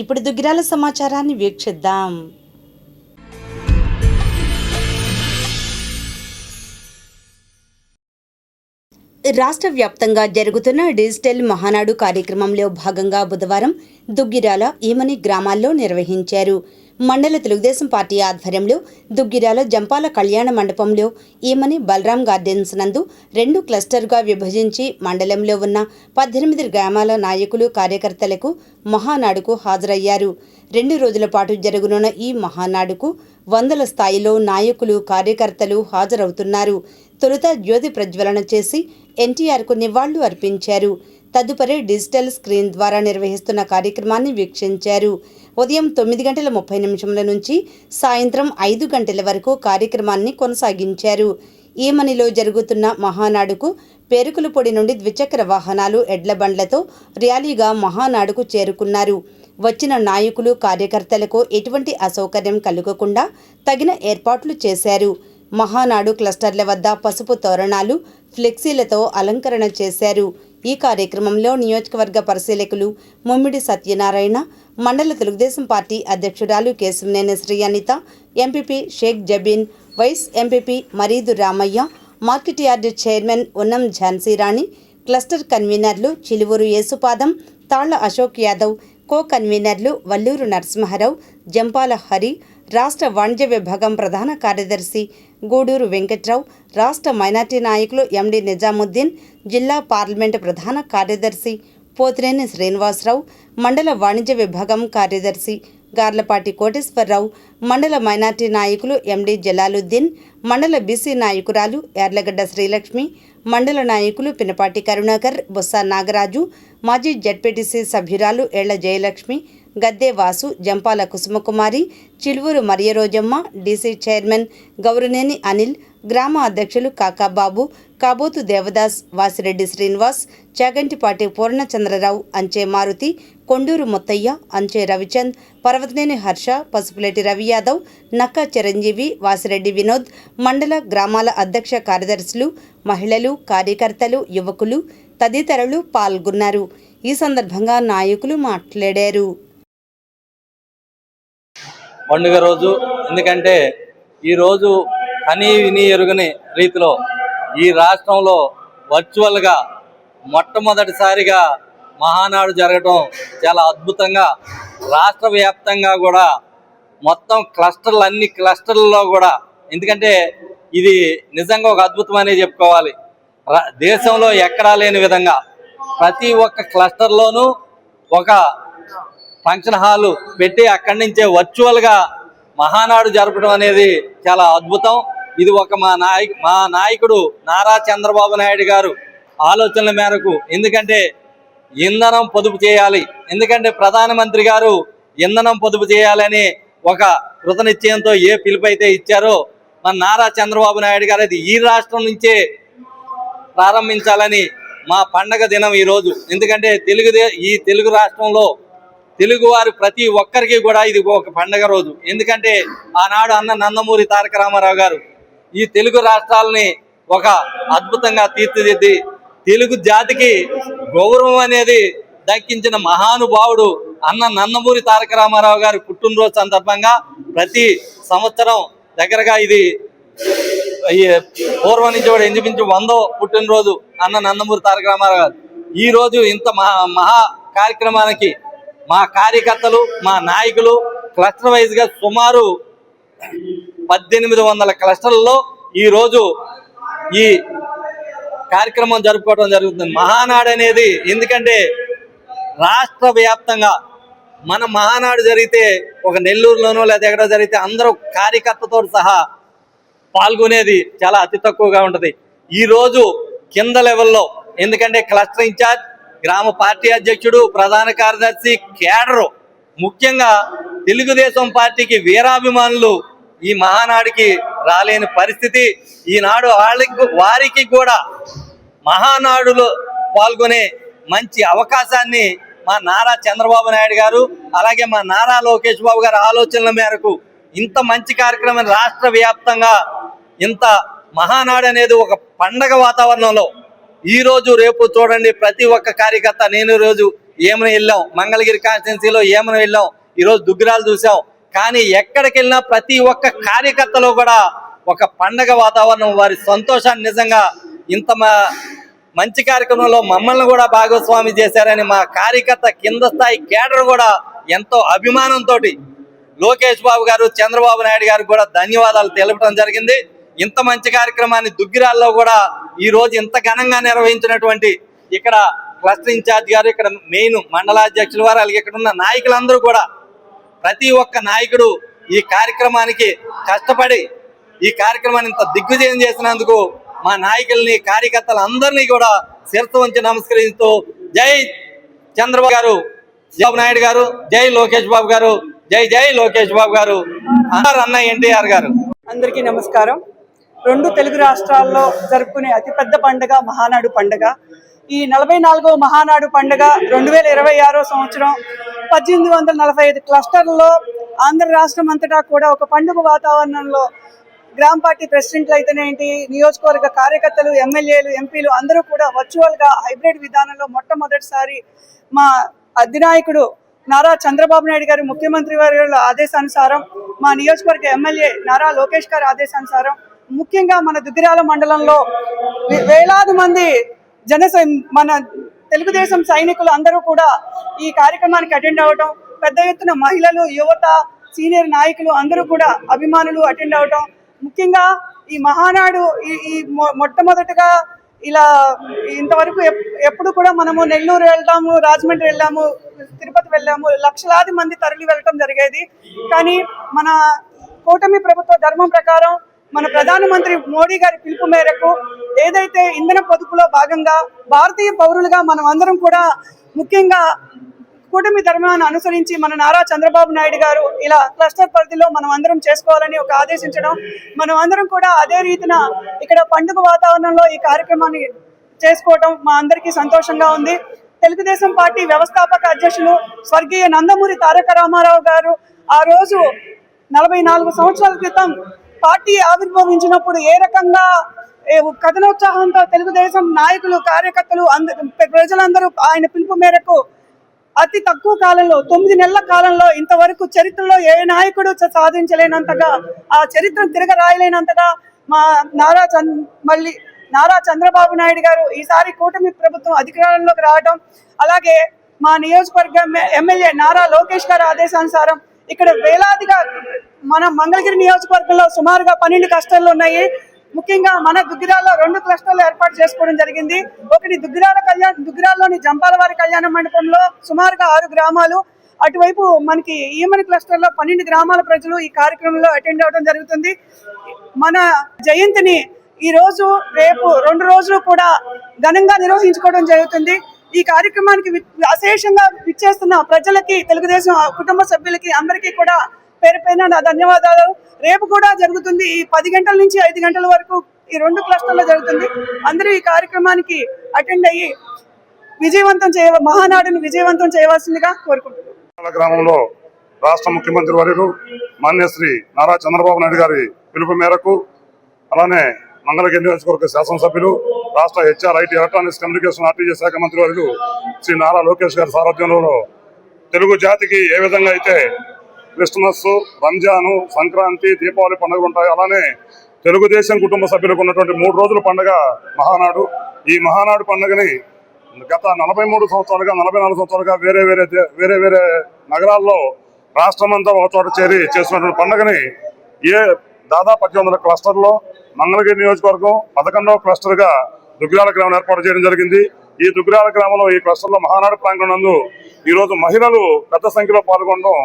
ఇప్పుడు దుగ్గిరాల సమాచారాన్ని వీక్షిద్దాం. రాష్ట్ర వ్యాప్తంగా జరుగుతున్న డిజిటల్ మహానాడు కార్యక్రమంలో భాగంగా బుధవారం దుగ్గిరాల ఈమని గ్రామాల్లో నిర్వహించారు. మండల తెలుగుదేశం పార్టీ ఆధ్వర్యంలో దుగ్గిరాల జంపాల కళ్యాణ మండపంలో ఈమని బలరాం గార్డెన్స్ నందు 2 క్లస్టర్గా విభజించి మండలంలో ఉన్న 18 గ్రామాల నాయకులు కార్యకర్తలకు మహానాడుకు హాజరయ్యారు. 2 రోజుల పాటు జరగనున్న ఈ మహానాడుకు వందల స్థాయిలో నాయకులు కార్యకర్తలు హాజరవుతున్నారు. తొలుత జ్యోతి ప్రజ్వలన చేసి ఎన్టీఆర్కు నివాళులు అర్పించారు. తదుపరి డిజిటల్ స్క్రీన్ ద్వారా నిర్వహిస్తున్న కార్యక్రమాన్ని వీక్షించారు. ఉదయం 9:30 నుంచి సాయంత్రం 5 గంటల వరకు కార్యక్రమాన్ని కొనసాగించారు. ఈమనిలో జరుగుతున్న మహానాడుకు పేరుకులపొడి నుండి ద్విచక్ర వాహనాలు ఎడ్ల బండ్లతో ర్యాలీగా మహానాడుకు చేరుకున్నారు. వచ్చిన నాయకులు కార్యకర్తలకు ఎటువంటి అసౌకర్యం కలుగకుండా తగిన ఏర్పాట్లు చేశారు. మహానాడు క్లస్టర్ల వద్ద పసుపు తోరణాలు, ఫ్లెక్సీలతో అలంకరణ చేశారు. ఈ కార్యక్రమంలో నియోజకవర్గ పరిశీలకులు ముమ్మిడి సత్యనారాయణ, మండల తెలుగుదేశం పార్టీ అధ్యక్షురాలు Kesavaneni Sri Anitha, MPP Sheikh Jabeen, vice MPP Maridu Ramaiah, market yard chairman Unnam Jhansirani, cluster కన్వీనర్లు చిలువూరు యేసుపాదం, తాళ్ల అశోక్ యాదవ్, కో కన్వీనర్లు వల్లూరు నరసింహారావు, జంపాల హరి, రాష్ట్ర వాణిజ్య విభాగం ప్రధాన కార్యదర్శి గూడూరు వెంకట్రావు, రాష్ట్ర మైనార్టీ నాయకులు ఎండి నిజాముద్దీన్, జిల్లా పార్లమెంటు ప్రధాన కార్యదర్శి పోతినేని శ్రీనివాసరావు, మండల వాణిజ్య విభాగం కార్యదర్శి గార్లపాటి కోటేశ్వరరావు, మండల మైనార్టీ నాయకులు ఎండి జలాలుద్దీన్, మండల బీసీ నాయకురాలు యార్లగడ్డ శ్రీలక్ష్మి, మండల నాయకులు పినపాటి కరుణాకర్, బొత్స నాగరాజు, మాజీ జడ్పీటీసీ సభ్యురాలు ఏళ్ల జయలక్ష్మి, గద్దే వాసు, జంపాల కుసుమకుమారి, చిలువూరు మరియరోజమ్మ, డీసీ చైర్మన్ గౌరనేని అనిల్, గ్రామ అధ్యక్షులు కాకాబాబు, కాబోతు దేవదాస్, వాసిరెడ్డి శ్రీనివాస్, చాగంటిపాటి పూర్ణచంద్రరావు, అంచే మారుతి, కొండూరు ముత్తయ్య, అంచే రవిచంద్, పర్వతనేని హర్ష, పసుపులేటి రవి యాదవ్, నక్కా చిరంజీవి, వాసిరెడ్డి వినోద్, మండల గ్రామాల అధ్యక్ష కార్యదర్శులు, మహిళలు, కార్యకర్తలు, యువకులు తదితరులు పాల్గొన్నారు. ఈ సందర్భంగా నాయకులు మాట్లాడారు. పండుగ రోజు, ఎందుకంటే ఈరోజు కనీ విని ఎరుగని రీతిలో ఈ రాష్ట్రంలో వర్చువల్గా మొట్టమొదటిసారిగా మహానాడు జరగటం చాలా అద్భుతంగా, రాష్ట్ర వ్యాప్తంగా కూడా మొత్తం అన్ని క్లస్టర్లలో కూడా, ఎందుకంటే ఇది నిజంగా ఒక అద్భుతం అనే చెప్పుకోవాలి. దేశంలో ఎక్కడా లేని విధంగా ప్రతి ఒక్క క్లస్టర్లోనూ ఒక ఫంక్షన్ హాలు పెట్టి అక్కడి నుంచే వర్చువల్గా మహానాడు జరపడం అనేది చాలా అద్భుతం. ఇది ఒక మా నాయకుడు నారా చంద్రబాబు నాయుడు గారు ఆలోచనల మేరకు, ఎందుకంటే ఇంధనం పొదుపు చేయాలి, ఎందుకంటే ప్రధానమంత్రి గారు ఇంధనం పొదుపు చేయాలని ఒక కృతనిశ్చయంతో ఏ పిలుపు అయితే ఇచ్చారో మన నారా చంద్రబాబు నాయుడు గారు అది ఈ రాష్ట్రం నుంచే ప్రారంభించాలని మా పండగ దినం ఈరోజు. ఎందుకంటే ఈ తెలుగు రాష్ట్రంలో తెలుగువారు ప్రతి ఒక్కరికి కూడా ఇది ఒక పండగ రోజు. ఎందుకంటే ఆనాడు అన్న నందమూరి తారక రామారావు గారు ఈ తెలుగు రాష్ట్రాలని ఒక అద్భుతంగా తీర్చిదిద్ది తెలుగు జాతికి గౌరవం అనేది దక్కించిన మహానుభావుడు అన్న నందమూరి తారక రామారావు గారి పుట్టినరోజు సందర్భంగా ప్రతి సంవత్సరం దగ్గరగా ఇది పూర్వం నుంచి కూడా ఇంచుమించు 100వ పుట్టినరోజు అన్న నందమూరి తారక రామారావు గారు. ఈ రోజు ఇంత మహా కార్యక్రమానికి మా కార్యకర్తలు, మా నాయకులు క్లస్టర్ వైజ్గా సుమారు 1800 క్లస్టర్లలో ఈరోజు ఈ కార్యక్రమం జరుపుకోవడం జరుగుతుంది. మహానాడు అనేది ఎందుకంటే రాష్ట్ర వ్యాప్తంగా మన మహానాడు జరిగితే ఒక నెల్లూరులోనో లేదా ఎక్కడో జరిగితే అందరూ కార్యకర్తతో సహా పాల్గొనేది చాలా అతి తక్కువగా ఉంటుంది. ఈరోజు కింద లెవెల్లో, ఎందుకంటే క్లస్టర్ ఇన్ఛార్జ్, గ్రామ పార్టీ అధ్యక్షుడు, ప్రధాన కార్యదర్శి, కేడరు, ముఖ్యంగా తెలుగుదేశం పార్టీకి వీరాభిమానులు ఈ మహానాడికి రాలేని పరిస్థితి. ఈనాడు వారికి కూడా మహానాడులో పాల్గొనే మంచి అవకాశాన్ని మా నారా చంద్రబాబు నాయుడు గారు అలాగే మా నారా లోకేష్ బాబు గారి ఆలోచనల మేరకు ఇంత మంచి కార్యక్రమం రాష్ట్ర వ్యాప్తంగా ఇంత మహానాడు అనేది ఒక పండగ వాతావరణంలో ఈరోజు రేపు చూడండి ప్రతి ఒక్క కార్యకర్త, నేను రోజు ఏమని వెళ్ళాం, మంగళగిరి కాన్స్టిట్యున్సీలో ఏమని వెళ్ళాం, ఈరోజు దుగ్గిరాలు చూసాం. కానీ ఎక్కడికి వెళ్ళినా ప్రతి ఒక్క కార్యకర్తలో కూడా ఒక పండగ వాతావరణం, వారి సంతోషాన్ని నిజంగా ఇంత మంచి కార్యక్రమంలో మమ్మల్ని కూడా భాగస్వామి చేశారని మా కార్యకర్త కింద స్థాయి కేడర్ కూడా ఎంతో అభిమానంతో లోకేష్ బాబు గారు, చంద్రబాబు నాయుడు గారు కూడా ధన్యవాదాలు తెలపడం జరిగింది. ఇంత మంచి కార్యక్రమాన్ని దుగ్గిరాల్లో కూడా ఈ రోజు ఇంత ఘనంగా నిర్వహించినటువంటి ఇక్కడ క్లస్టర్ ఇన్ఛార్జ్ గారు, ఇక్కడ మెయిన్ మండలాధ్యక్షుల వారు, అలాగే ఇక్కడ ఉన్న నాయకులందరూ కూడా ప్రతి ఒక్క నాయకుడు ఈ కార్యక్రమానికి కష్టపడి ఈ కార్యక్రమాన్ని ఇంత దిగ్విజయం చేసినందుకు మా నాయకుల్ని, కార్యకర్తలందరినీ కూడా శిరస్సు వంచి నమస్కరిస్తూ జై చంద్రబాబు గారు, చంద్రబాబు నాయుడు గారు, జై లోకేష్ బాబు గారు, జై జై లోకేష్ బాబు గారు, అన్న ఎన్టీఆర్ గారు. అందరికీ నమస్కారం. రెండు తెలుగు రాష్ట్రాల్లో జరుపుకునే అతిపెద్ద పండుగ మహానాడు పండుగ. ఈ 44వ మహానాడు పండుగ 2026 సంవత్సరం 1845 క్లస్టర్లో ఆంధ్ర రాష్ట్రం అంతటా కూడా ఒక పండుగ వాతావరణంలో గ్రామ పార్టీ ప్రెసిడెంట్లు అయితేనేంటి, నియోజకవర్గ కార్యకర్తలు, ఎమ్మెల్యేలు, ఎంపీలు అందరూ కూడా వర్చువల్గా హైబ్రిడ్ విధానంలో మొట్టమొదటిసారి మా అధినాయకుడు నారా చంద్రబాబు నాయుడు గారు ముఖ్యమంత్రి వారి ఆదేశానుసారం, మా నియోజకవర్గ ఎమ్మెల్యే నారా లోకేష్ గారి ఆదేశానుసారం, ముఖ్యంగా మన దుగ్గిరాల మండలంలో వేలాది మంది మన తెలుగుదేశం సైనికులు అందరూ కూడా ఈ కార్యక్రమానికి అటెండ్ అవ్వటం, పెద్ద ఎత్తున మహిళలు, యువత, సీనియర్ నాయకులు అందరూ కూడా అభిమానులు అటెండ్ అవ్వటం, ముఖ్యంగా ఈ మహానాడు ఈ మొట్టమొదటిగా ఇలా ఇంతవరకు ఎప్పుడు కూడా మనము నెల్లూరు వెళ్తాము, రాజమండ్రి వెళ్ళాము, తిరుపతి వెళ్ళాము, లక్షలాది మంది తరలి వెళ్ళటం జరిగేది. కానీ మన కూటమి ప్రభుత్వ ధర్మం ప్రకారం మన ప్రధానమంత్రి మోడీ గారి పిలుపు మేరకు ఏదైతే ఇంధన పొదుపులో భాగంగా భారతీయ పౌరులుగా మనం అందరం కూడా ముఖ్యంగా కూటమి ధర్మాన్ని అనుసరించి మన నారా చంద్రబాబు నాయుడు గారు ఇలా క్లస్టర్ పరిధిలో మనం అందరం చేసుకోవాలని ఒక ఆదేశించడం, మనం అందరం కూడా అదే రీతిన ఇక్కడ పండుగ వాతావరణంలో ఈ కార్యక్రమాన్ని చేసుకోవటం మా అందరికీ సంతోషంగా ఉంది. తెలుగుదేశం పార్టీ వ్యవస్థాపక అధ్యక్షులు స్వర్గీయ నందమూరి తారక రామారావు గారు ఆ రోజు 44 సంవత్సరాల క్రితం పార్టీ ఆవిర్భవించినప్పుడు ఏ రకంగా కథనోత్సాహంతో తెలుగుదేశం నాయకులు, కార్యకర్తలు, ప్రజలందరూ ఆయన పిలుపు మేరకు అతి తక్కువ కాలంలో 9 నెలల కాలంలో ఇంతవరకు చరిత్రలో ఏ నాయకుడు సాధించలేనంతగా, ఆ చరిత్రను తిరగరాయలేనంతగా మా నారా చంద్రబాబు నాయుడు గారు ఈసారి కూటమి ప్రభుత్వం అధికారంలోకి రావడం, అలాగే మా నియోజకవర్గ ఎమ్మెల్యే నారా లోకేష్ గారి ఆదేశానుసారం ఇక్కడ వేలాదిగా మన మంగళగిరి నియోజకవర్గంలో సుమారుగా 12 క్లస్టర్లు ఉన్నాయి. ముఖ్యంగా మన దుగ్గిరాల్లో 2 క్లస్టర్లు ఏర్పాటు చేసుకోవడం జరిగింది. ఒకటి దుగ్గిరాల్లోని జంపాలవారి కళ్యాణ మండపంలో సుమారుగా 6 గ్రామాలు, అటువైపు మనకి ఈమని క్లస్టర్లో 12 గ్రామాల ప్రజలు ఈ కార్యక్రమంలో అటెండ్ అవ్వడం జరుగుతుంది. మన జయంతిని ఈ రోజు, రేపు 2 రోజులు కూడా ఘనంగా నిర్వహించుకోవడం జరుగుతుంది. ఈ కార్యక్రమానికి అశేషంగా విచ్చేస్తున్న ప్రజలకి, తెలుగుదేశం కుటుంబ సభ్యులకి అందరికీ కూడా పేరు పైన నా ధన్యవాదాలు. రేపు కూడా జరుగుతుంది. ఈ 10 గంటల నుంచి 5 గంటల వరకు ఈ 2 క్లస్టర్లో జరుగుతుంది. అందరూ ఈ కార్యక్రమానికి అటెండ్ అయ్యి మహానాడుని విజయవంతం చేయవలసిందిగా కోరుకుంటున్నాను. గ్రామంలో రాష్ట్ర ముఖ్యమంత్రి వర్యులు మాన్య శ్రీ నారా చంద్రబాబు నాయుడు గారి పిలుపు మేరకు, అలానే మంగళగిరి నియోజకవర్గ శాసనసభ్యులు, రాష్ట్ర HR, IT, electronics, communication, RTG శాఖ మంత్రి వర్యులు శ్రీ నారా లోకేష్ గారి సారథ్యంలో తెలుగు జాతికి ఏ విధంగా అయితే క్రిస్మస్, రంజాను, సంక్రాంతి, దీపావళి పండుగలు ఉంటాయి, అలానే తెలుగుదేశం కుటుంబ సభ్యులకు ఉన్నటువంటి 3 రోజుల పండుగ మహానాడు. ఈ మహానాడు పండుగని గత 43 సంవత్సరాలుగా, 44 సంవత్సరాలుగా వేరే వేరే నగరాల్లో రాష్ట్రమంతా ఒక చోట చేరి చేస్తున్నటువంటి పండుగని దాదాపు 1800 క్లస్టర్లో మంగళగిరి నియోజకవర్గం 11వ క్లస్టర్గా దుగ్గిరాల గ్రామం ఏర్పాటు చేయడం జరిగింది. ఈ దుగ్గిరాల గ్రామంలో ఈ క్లస్టర్లో మహానాడు ప్రాంగణంలో ఈరోజు మహిళలు పెద్ద సంఖ్యలో పాల్గొనడం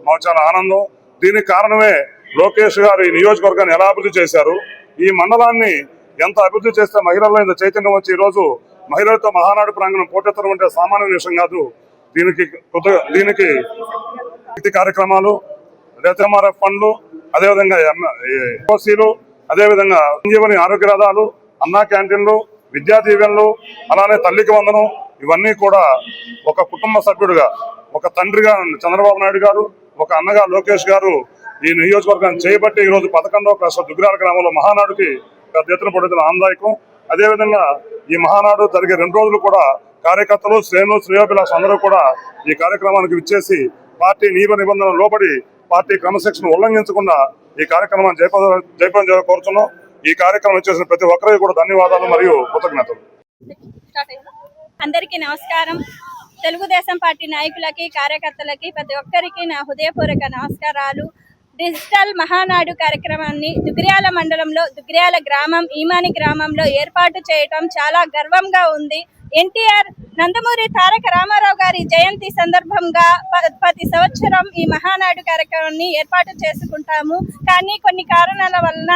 మాకు చాలా ఆనందం. దీనికి కారణమే లోకేష్ గారు ఈ నియోజకవర్గాన్ని ఎలా అభివృద్ధి చేశారు, ఈ మండలాన్ని ఎంత అభివృద్ధి చేస్తే మహిళల్లో ఇంత చైతన్యం వచ్చి ఈరోజు మహిళలతో మహానాడు ప్రాంగణం పోటెత్తడం అంటే సామాన్య విషయం కాదు. దీనికి కార్యక్రమాలు, రేతమారఫ్ ఫండ్లు, అదేవిధంగా ఓసీలు, అదేవిధంగా సంజీవని ఆరోగ్య రథాలు, అన్నా క్యాంటీన్లు, విద్యా దీవెనలు, అలానే తల్లికి వందనం, ఇవన్నీ కూడా ఒక కుటుంబ సభ్యుడిగా, ఒక తండ్రిగా చంద్రబాబు నాయుడు గారు, ఒక అన్నగా లోకేష్ గారు ఈ నియోజకవర్గాన్ని చేయబట్టి ఈరోజు 11వ క్లస్టర్ దుగ్గిరాల గ్రామంలో మహానాడుకి పెద్ద ఎత్తున పడుతున్న ఆనందాయకం. అదేవిధంగా ఈ మహానాడు జరిగే 2 రోజులు కూడా కార్యకర్తలు, శ్రేణులు, శ్రేయోభిలాష అందరూ కూడా ఈ కార్యక్రమానికి విచ్చేసి పార్టీ నియమ నిబంధనలు లోబడి పార్టీ క్రమశిక్షణ ఉల్లంఘించకుండా ఈ కార్యక్రమాన్ని జయప్రదం చేయాలని కోరుతున్నాం. ఈ కార్యక్రమం చేసిన ప్రతి ఒక్కరికి కూడా ధన్యవాదాలు మరియు కృతజ్ఞతలు. అందరికీ నమస్కారం. తెలుగుదేశం పార్టీ నాయకులకి, కార్యకర్తలకి, ప్రతి ఒక్కరికి నా హృదయపూర్వక నమస్కారాలు. డిజిటల్ మహానాడు కార్యక్రమాన్ని దుగ్గిరాల మండలంలో దుగ్గిరాల గ్రామం ఈమాని గ్రామంలో ఏర్పాటు చేయటం చాలా గర్వంగా ఉంది. ఎన్టీఆర్ నందమూరి తారక రామారావు గారి జయంతి సందర్భంగా ప్రతి సంవత్సరం ఈ మహానాడు కార్యక్రమాన్ని ఏర్పాటు చేసుకుంటాము. కానీ కొన్ని కారణాల వలన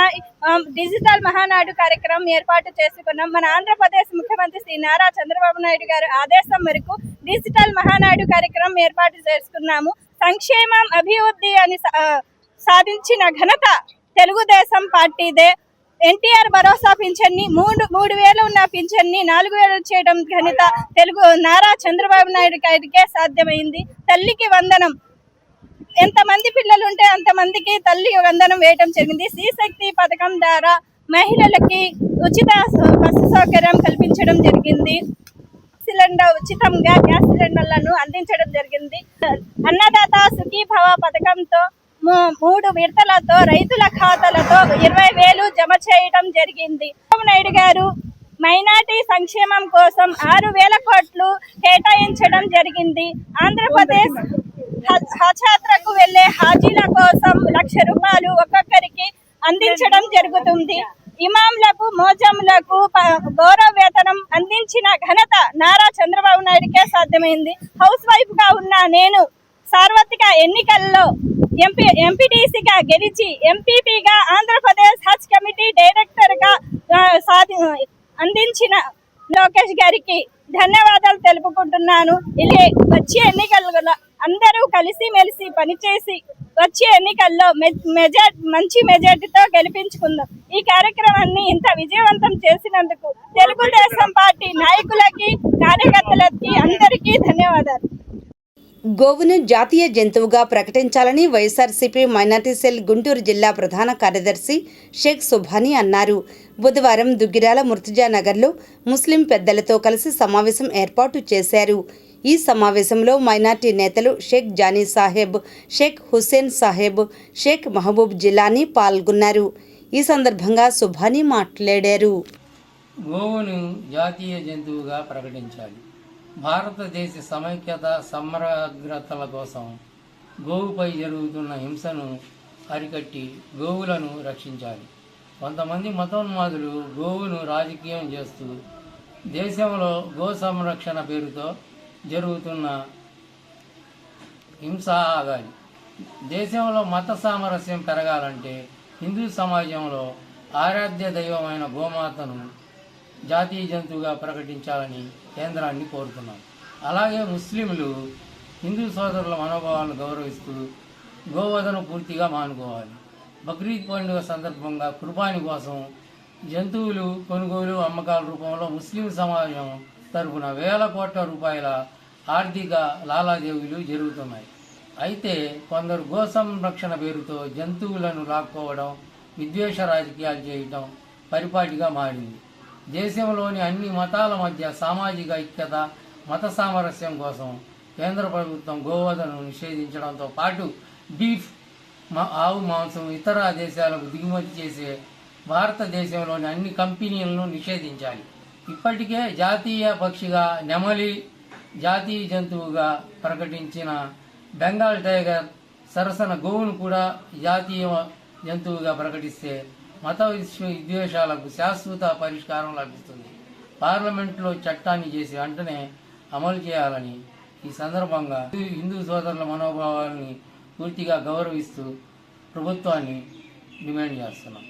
డిజిటల్ మహానాడు కార్యక్రమం ఏర్పాటు చేసుకున్నాం. మన ఆంధ్రప్రదేశ్ ముఖ్యమంత్రి శ్రీ నారా చంద్రబాబు నాయుడు గారి ఆదేశం మేరకు డిజిటల్ మహానాడు కార్యక్రమం ఏర్పాటు చేసుకున్నాము. సంక్షేమం, అభివృద్ధి అని సాధించిన ఘనత తెలుగుదేశం పార్టీదే. ఎన్టీఆర్ భరోసా పింఛన్ని 3,000 ఉన్న పింఛన్ని 4,000 చేయడం ఘనత నారా చంద్రబాబు నాయుడు గారికే సాధ్యమైంది. తల్లికి వందనం, ఎంతమంది పిల్లలు ఉంటే అంతమందికి తల్లి వందనం వేయడం జరిగింది. శ్రీశక్తి పథకం ద్వారా మహిళలకి ఉచిత బస్సు సౌకర్యం కల్పించడం జరిగింది. సిలిండర్ ఉచితంగా గ్యాస్ సిలిండర్లను అందించడం జరిగింది. అన్నదాత సుఖీభవ పథకంతో 3 విడతలతో రైతుల ఖాతాలతో 20,000 జమ చేయడం జరిగింది. చంద్రబాబు నాయుడు గారు మైనార్టీ సంక్షేమం కోసం 6,000 కోట్లు కేటాయించడం జరిగింది. ఆంధ్రప్రదేశ్ హజ్ యాత్రకు వెళ్లే హాజీల కోసం 1,00,000 రూపాయలు ఒక్కొక్కరికి అందించడం జరుగుతుంది. ఇమాంలకు, మోజంలకు గౌరవ వేతనం అందించిన ఘనత నారా చంద్రబాబు నాయుడుకే సాధ్యమైంది. హౌస్ వైఫ్ గా ఉన్న నేను సార్వత్రిక ఎన్నికల్లో ఎంపీటీసీగా గెలిచి ఎంపీపీగా ఆంధ్రప్రదేశ్ హజ్ కమిటీ డైరెక్టర్గా అందించిన లోకేష్ గారికి ధన్యవాదాలు తెలుపుకుంటున్నాను. ఇలా వచ్చే ఎన్నికల్లో అందరూ కలిసిమెలిసి పనిచేసి వచ్చే ఎన్నికల్లో మంచి మెజార్టీతో గెలిపించుకుందాం. ఈ కార్యక్రమాన్ని ఇంత విజయవంతం చేసినందుకు తెలుగుదేశం పార్టీ నాయకులకి, కార్యకర్తలకి అందరికీ ధన్యవాదాలు. గోవును జాతీయ జంతువుగా ప్రకటించాలని వైఎస్ఆర్సీపీ మైనార్టీ సెల్ గుంటూరు జిల్లా ప్రధాన కార్యదర్శి షేక్ సుభానీ అన్నారు. బుధవారం దుగ్గిరాల ముర్తుజా నగర్లో ముస్లిం పెద్దలతో కలిసి సమావేశం ఏర్పాటు చేశారు. ఈ సమావేశంలో మైనార్టీ నేతలు షేక్ జానీ సాహెబ్, షేక్ హుస్సేన్ సాహెబ్, షేక్ మహబూబ్ జిలానీ పాల్గొన్నారు. ఈ సందర్భంగా సుభానీ మాట్లాడారు. గోవును జాతీయ జంతువుగా ప్రకటించాలి. భారతదేశ సమైక్యత, సమగ్రతల కోసం గోవుపై జరుగుతున్న హింసను అరికట్టి గోవులను రక్షించాలి. కొంతమంది మతోన్మాదులు గోవును రాజకీయం చేస్తూ దేశంలో గో సంరక్షణ పేరుతో జరుగుతున్న హింస ఆగాలి. దేశంలో మత సామరస్యం పెరగాలంటే హిందూ సమాజంలో ఆరాధ్య దైవమైన గోమాతను జాతీయ జంతువుగా ప్రకటించాలని కేంద్రాన్ని కోరుతున్నాం. అలాగే ముస్లింలు హిందూ సోదరుల మనోభావాలను గౌరవిస్తూ గోవధను పూర్తిగా మానుకోవాలి. బక్రీద్ పండుగ సందర్భంగా కుర్బానీ కోసం జంతువులు కొనుగోలు, అమ్మకాల రూపంలో ముస్లిం సమాజం తరపున వేల కోట్ల రూపాయల ఆర్థిక లావాదేవీలు జరుగుతున్నాయి. అయితే కొందరు గో సంరక్షణ పేరుతో జంతువులను లాక్కోవడం, విద్వేష రాజకీయాలు చేయటం పరిపాటిగా మారింది. దేశంలోని అన్ని మతాల మధ్య సామాజిక ఐక్యత, మత సామరస్యం కోసం కేంద్ర ప్రభుత్వం గోవధను నిషేధించడంతో పాటు బీఫ్, ఆవు మాంసం ఇతర దేశాలకు దిగుమతి చేసే భారతదేశంలోని అన్ని కంపెనీలను నిషేధించాలి. ఇప్పటికే జాతీయ పక్షిగా నెమలి, జాతీయ జంతువుగా ప్రకటించిన బెంగాల్ టైగర్ సరసన గోవును కూడా జాతీయ జంతువుగా ప్రకటిస్తే మత విద్వేషాలకు శాశ్వత పరిష్కారం లభిస్తుంది. పార్లమెంట్లో చట్టాన్ని చేసి వెంటనే అమలు చేయాలని ఈ సందర్భంగా హిందూ సోదరుల మనోభావాలని పూర్తిగా గౌరవిస్తూ ప్రభుత్వాన్ని డిమాండ్ చేస్తున్నాం.